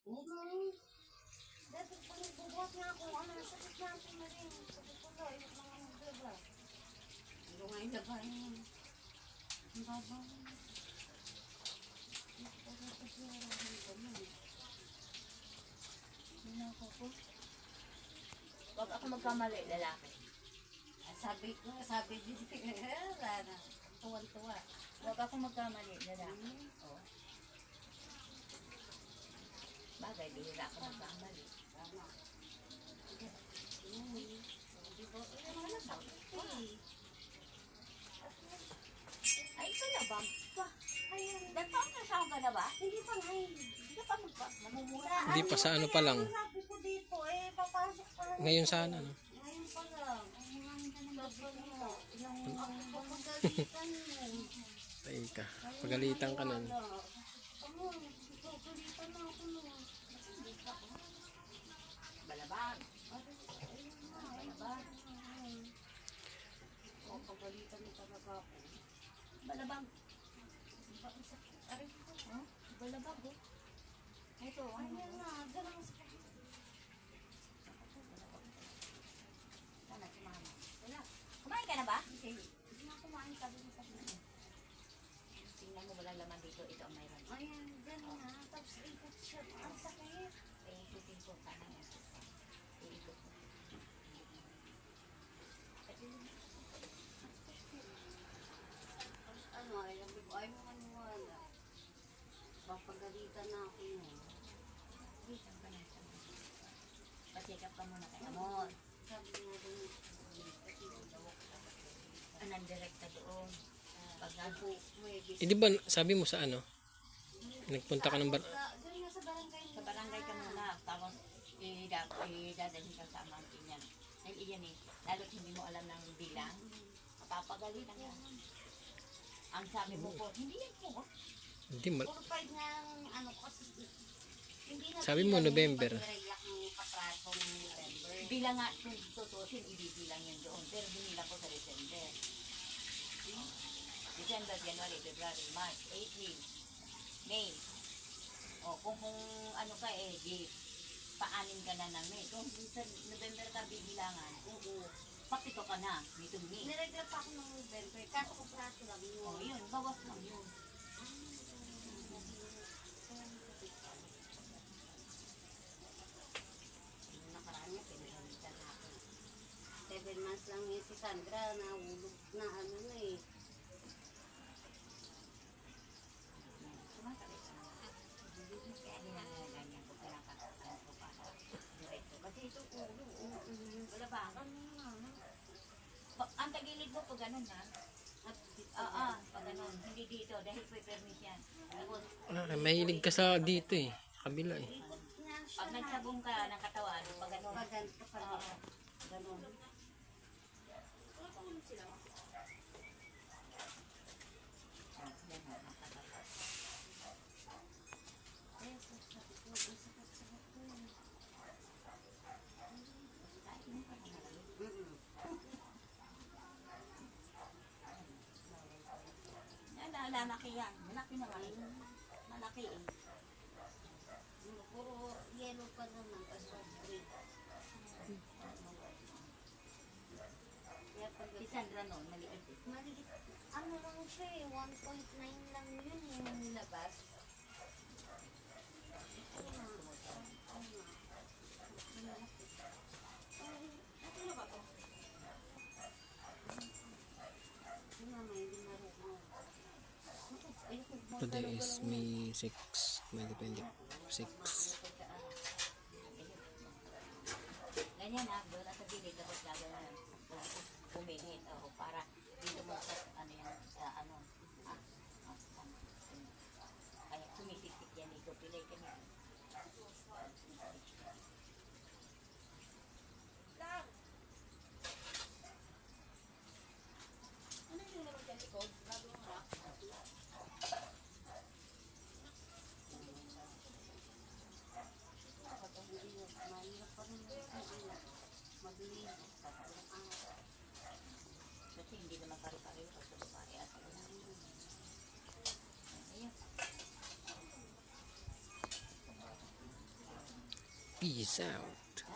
Dapat pa nagbubuhat nga ako, sakit natin na rin. Sakit ko na, ilot naman ang diba. Ilo nga yung labahin mo. Ang baba mo. Huwag ako magkamali, lalaki. Sabi din, sana. Tuwan-tuwa. Huwag ako magkamali, lalaki. Oh. Bagay, bihira ako magkamali. Tama. Di ba? Ano sakit eh. Ay, ito na ba? Ayan. Nagpa-ultrasound ka na ba? Hindi pa nga eh. Hindi ka pa mamumura. Hindi pa sa ano pa lang. Sabi ko dito papasok pa lang. Ngayon sana, no? Ngayon pa lang. Ay, marami ka nang gagawin mo. Yung papagalitan mo. Teka, pagalitan ka nun. Ano, papagalitan na ako nun. Balabag. Ayun na, Balabag. papagalitan mo talaga ako. Balabag. Bakit sakit? Aray ko. Balabag, oh. Ito, Ayan na, dyan ang sakit. Sana si mama. Wala. Kumain ka na ba? Hindi na kumain, sabi mo sa akin. Tingnan mo, walang laman dito. Ito ang mayroon. Ayan, dyan na. Tapos ikot siya. Ang sakit. Iikutin ko. Sana yan. Iikot ko. Ano, ay mo maniwala. Papagalitan na ako yun. Dito ka na. Pa-check up ka muna kay Amor. Sabi nga din, Anong-directa doon. Pag ako, may Eh, di ba sabi mo sa ano? Nagpunta ka ng bar... Doon nga sa barangay. sa barangay ka muna. Tapos, idadalhin ka sa mountain yan. Dahil iyan eh, lalo't hindi mo alam ng bilang, mapapagalitan ka. Ang sabi mo po, hindi yan po. Hindi, Puro five ng ano kasi, hindi na Sabi mo, November. pag-relax ng patraso ng November. Bilang nga, kung tutusin, ibibilang yun doon. Pero binilang ko sa December. December, January, February, March, April, May. O, kung ano ka di paanin ka na ng May. Kung sa November ka bibilangan, papito ka na, nitong May. Niregla pa ako ng November, kaso ko praso lang yun. O, yun, bawas lang yun. Yung nakaraan niya, pinagalitan natin. 7 months lang yun si Sandra, nahulog na ano na eh. Sumasakit ka na. Kaya ginagaganyan ko, pinakatataan ko para diretso. Kasi ito ulo, wala ba? Ang tagilid mo pag ganun ha? Pag ganun. Hindi dito, dahil pre-permit yan. Tapos, Mahilig ka sa dito eh. Kabila eh. Ikot nga siya pag nagsabong ka ng katawan, pag ganun. Pagan ka pa rin. Ganun. Lalaki yan. Malaki na rin. Malaki eh. Puro yellow pa naman, kaso green. Kaya pag Si Sandra noon, maliit eh. maliit, ano lang siya eh, 1.9 lang yun yung nilabas. Today is May 6, 2026. Ganyan ha, doon sa gilid, tapos gagawin na umingit ako para dito mo sa ano yan, sa ano. Kaya sumisisik yan dito, pilay ka niya. Ano yung naman dyan likod? Bago mo rock? Mahirap pa rin mabilis. Kasi hindi naman pare-pareho sa babae at sa lalaki. Ayan. Peace out.